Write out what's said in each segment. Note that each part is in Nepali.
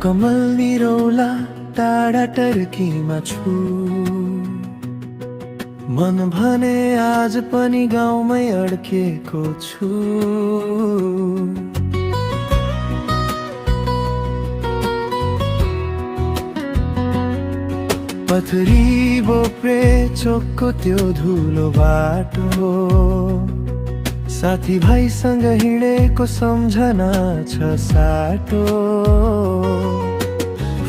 कमल निरौला टाढा टर्कीमा छु, मन भने आज पनि गाउँमै अड्केको छु। पथरी बोप्रे चोकको त्यो धुलो बाटो, साथी भाइसँग हिँडेको सम्झना छ साटो।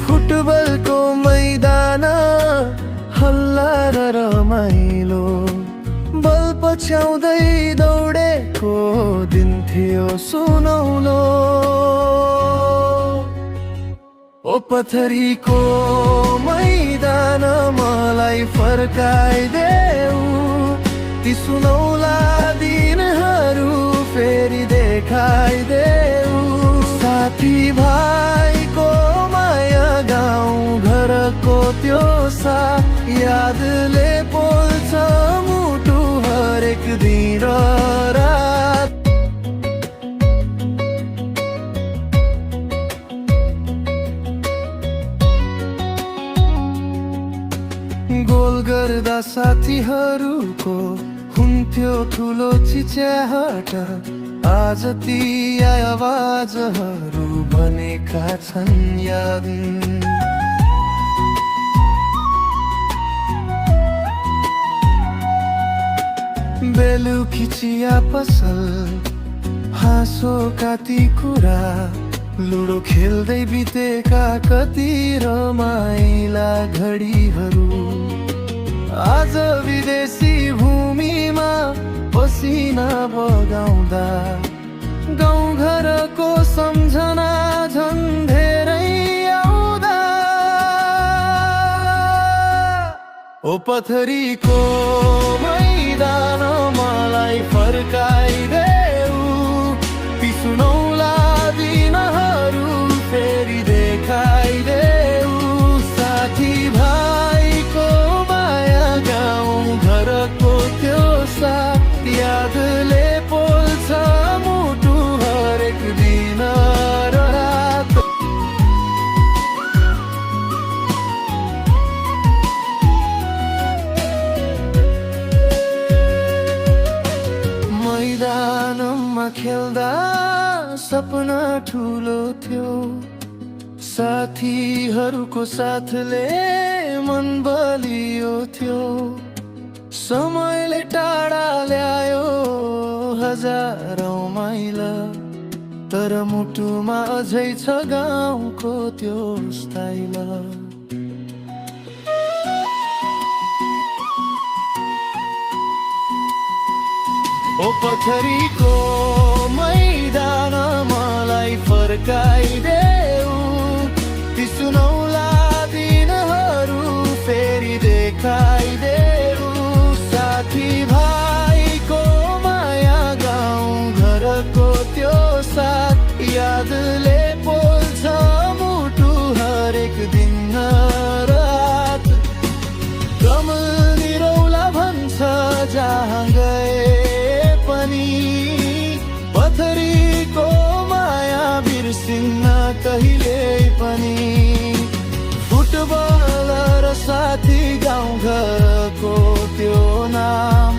फुटबलको मैदान हल्ला र रमाइलो, बल पछ्याउँदै दौडेको दिन थियो सुनौलो। ओ पथरीको मैदान मलाई फर्काइदेऊ, ती सुनौला दिनहरू फेरि देखाइदेऊ। साथी भाइको माया गाउँ घरको त्यो साथ यादले पोल्छ मुटु हरेक दिन र रात। गोल गर्दा साथीहरूको हुन्थ्यो ठुलो चिच्याहट, आज ती आवाजहरू बनेका छन् याद। बेलुकी चिया पसल, हाँसोका ती कुरा, लुडो खेल्दै बितेका कति रमाइला घडीहरू। आज विदेशी भूमिमा पसिना बगाउँदा गाउँघरको सम्झना झन् धेरै आउँदा। ओ पथरीको मैदान मलाई फर्काइदेऊ, ती सुनौला दिनहरू फेरि देखाइदेऊ। साथी भाइको माया गाउँ घरको त्यो साथ यादले पोल्छ मुटु हरेक दिन र रात। मैदानमा खेल्दा सपना ठुलो थियो, साथीहरूको साथले मन बलियो थियो। समयले टाढा ल्यायो हजारौं माइल, तर मुटुमा अझै छ गाउँको त्यो स्टाइल। ओ पथरीको मैदान मलाई फर्काइदेऊ, ती सुनौला दिनहरू फेरि देखाइदेऊ। साथी भाइको माया गाउँ घरको त्यो साथ यादले पोल्छ मुटु हरेक दिन र रात। कमल निरौला भन्छ जहाँ गए पनि, पथरीको माया बिर्सिन्न कहिले पनि। फुटबल र साथी गाउँ घरको त्यो नाम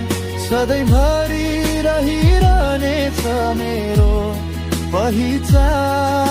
सधैँभरि रहिरहनेछ मेरो पहिचान।